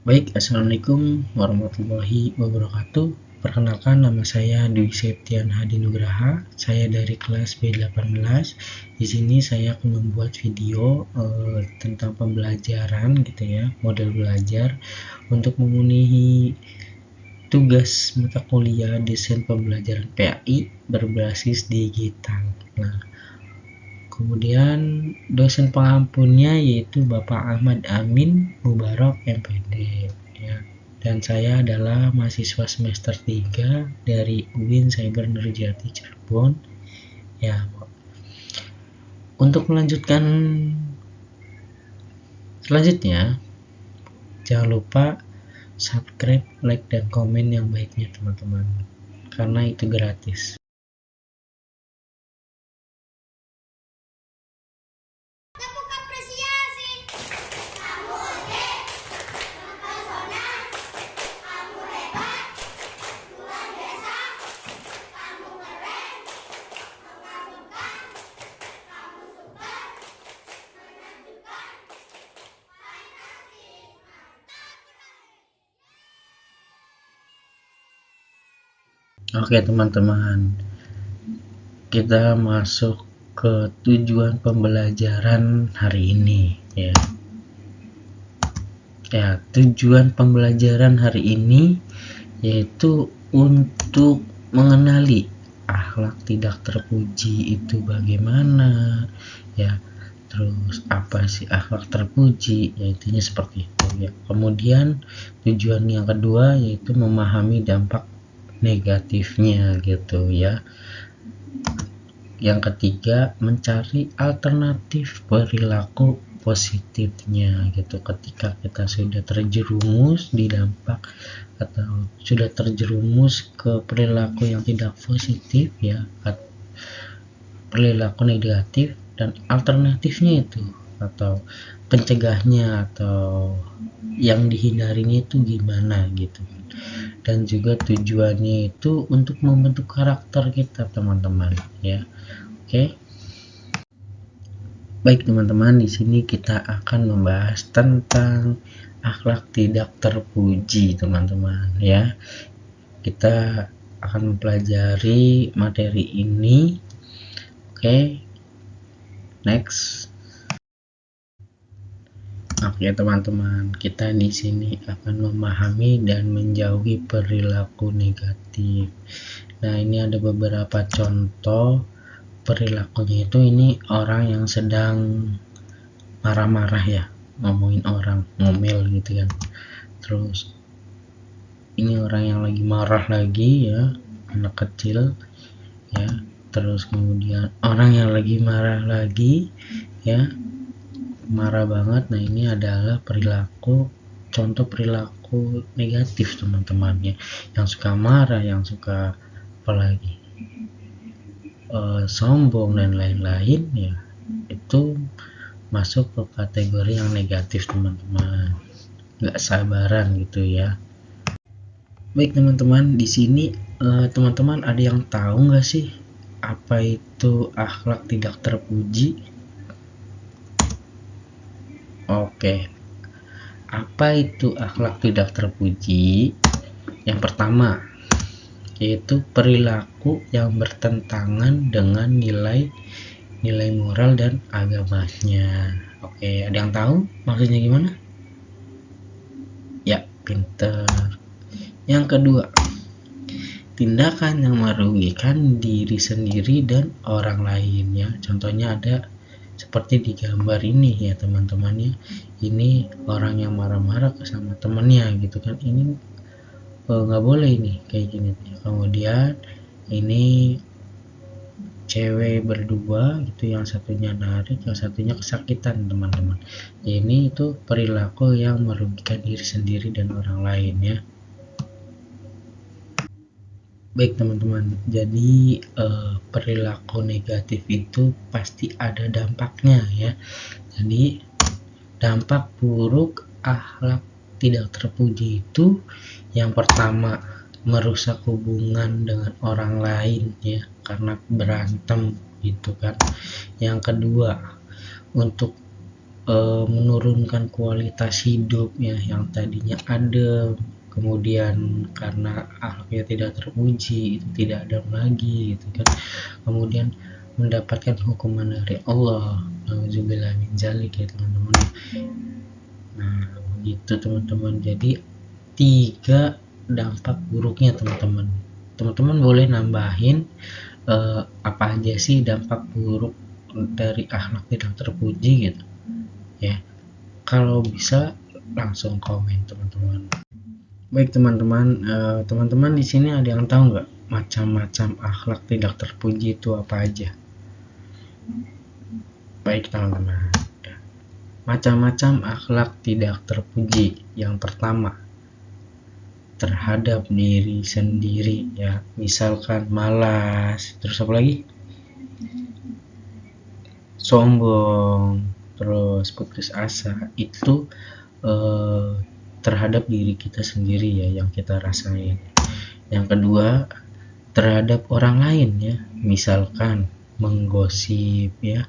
Baik, assalamualaikum warahmatullahi wabarakatuh. Perkenalkan, nama saya Dwi Septian Hadi Nugraha. Saya dari kelas B18. Di sini saya akan membuat video tentang pembelajaran gitu ya, model belajar untuk memenuhi tugas mata kuliah desain pembelajaran PAI berbasis digital. Nah, kemudian dosen pengampunnya yaitu Bapak Ahmad Amin Mubarok MPD ya. Dan saya adalah mahasiswa semester 3 dari UIN Cyber Nurjati Cirebon. Ya, untuk melanjutkan selanjutnya, jangan lupa subscribe, like, dan komen yang baiknya teman-teman, karena itu gratis. Oke teman-teman, kita masuk ke tujuan pembelajaran hari ini ya. Tujuan pembelajaran hari ini yaitu untuk mengenali akhlak tidak terpuji itu bagaimana ya. Terus apa sih akhlak terpuji, ya intinya seperti itu ya. Kemudian tujuan yang kedua yaitu memahami dampak negatifnya gitu ya. Yang ketiga, mencari alternatif perilaku positifnya gitu. Ketika kita sudah terjerumus di dampak atau sudah terjerumus ke perilaku yang tidak positif ya, perilaku negatif, dan alternatifnya itu atau pencegahnya atau yang dihindarinya itu gimana gitu. Dan juga tujuannya itu untuk membentuk karakter kita teman-teman ya. Oke. Baik teman-teman, di sini kita akan membahas tentang akhlak tidak terpuji teman-teman ya. Kita akan mempelajari materi ini. Oke. Next. Oke teman-teman, kita di sini akan memahami dan menjauhi perilaku negatif. Nah, ini ada beberapa contoh perilakunya itu. Ini orang yang sedang marah-marah ya, ngomongin orang, ngomel gitu kan. Terus ini orang yang lagi marah lagi ya, anak kecil ya. Terus kemudian orang yang lagi marah lagi ya, marah banget. Nah, ini adalah perilaku, contoh perilaku negatif teman-teman ya, yang suka marah, yang suka apalagi sombong dan lain-lain ya, itu masuk ke kategori yang negatif teman-teman, nggak sabaran gitu ya. Baik teman-teman, di sini teman-teman ada yang tahu nggak sih apa itu akhlak tidak terpuji? Oke, apa itu akhlak tidak terpuji? Yang pertama yaitu perilaku yang bertentangan dengan nilai moral dan agamanya. Oke, ada yang tahu maksudnya gimana? Ya, pinter. Yang kedua, tindakan yang merugikan diri sendiri dan orang lain ya. Contohnya ada seperti di gambar ini ya teman-teman ya. Ini orang yang marah-marah sama temannya gitu kan. Ini nggak boleh ini kayak gini. Kemudian ini cewek berdua gitu, yang satunya narik, yang satunya kesakitan teman-teman. Ini itu perilaku yang merugikan diri sendiri dan orang lain ya. Baik teman-teman, jadi perilaku negatif itu pasti ada dampaknya ya. Jadi dampak buruk akhlak tidak terpuji itu yang pertama, merusak hubungan dengan orang lain ya, karena berantem gitu kan. Yang kedua, untuk menurunkan kualitas hidup ya, yang tadinya ada, kemudian karena akhlaknya tidak terpuji itu tidak ada lagi gitu kan, kemudian mendapatkan hukuman dari Allah. Nauzubillah min dzalik ya teman-teman. Nah begitu teman-teman, jadi 3 dampak buruknya teman-teman. Teman-teman boleh nambahin apa aja sih dampak buruk dari akhlak tidak terpuji gitu ya. Kalau bisa langsung komen teman-teman. Baik teman-teman, teman-teman di sini ada yang tahu nggak macam-macam akhlak tidak terpuji itu apa aja? Baik teman-teman, macam-macam akhlak tidak terpuji. Yang pertama, terhadap diri sendiri ya, misalkan malas, terus apa lagi, sombong, terus putus asa. Itu terhadap diri kita sendiri ya, yang kita rasain. Yang kedua, terhadap orang lain ya, misalkan menggosip ya,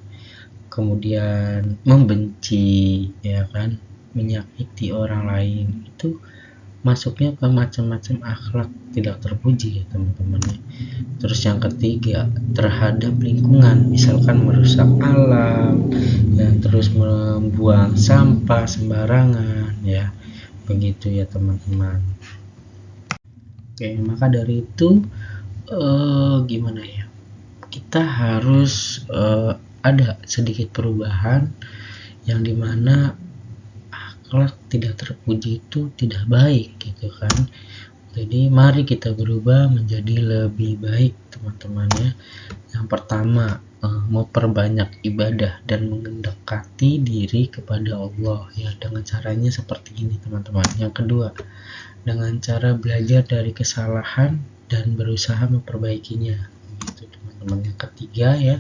kemudian membenci ya kan, menyakiti orang lain. Itu masuknya ke macam-macam akhlak tidak terpuji ya teman-teman. Terus yang ketiga, terhadap lingkungan, misalkan merusak alam dan terus membuang sampah sembarangan ya, begitu ya teman-teman. Oke, maka dari itu gimana ya, kita harus ada sedikit perubahan, yang dimana akhlak tidak terpuji itu tidak baik gitu kan. Jadi mari kita berubah menjadi lebih baik teman-teman ya. Yang pertama, memperbanyak ibadah dan mendekati diri kepada Allah ya, dengan caranya seperti ini teman-teman. Yang kedua, dengan cara belajar dari kesalahan dan berusaha memperbaikinya gitu teman-teman. Yang ketiga ya,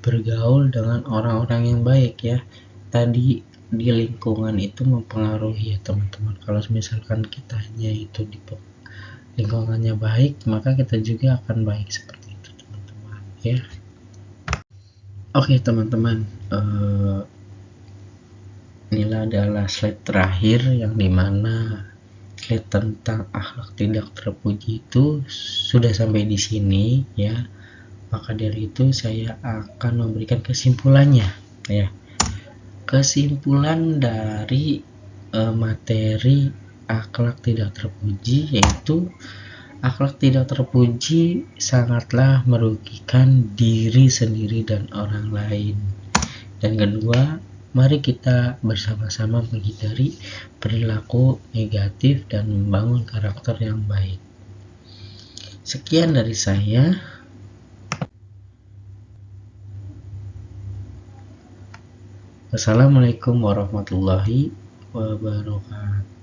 bergaul dengan orang-orang yang baik ya. Tadi di lingkungan itu mempengaruhi ya teman-teman. Kalau misalkan kitanya itu di lingkungannya baik, maka kita juga akan baik seperti itu teman-teman ya. Oke teman-teman, inilah adalah slide terakhir, yang dimana slide tentang akhlak tidak terpuji itu sudah sampai di sini ya. Maka dari itu saya akan memberikan kesimpulannya ya. Kesimpulan dari materi akhlak tidak terpuji yaitu, akhlak tidak terpuji sangatlah merugikan diri sendiri dan orang lain. Dan kedua, mari kita bersama-sama menghindari perilaku negatif dan membangun karakter yang baik. Sekian dari saya. Wassalamualaikum warahmatullahi wabarakatuh.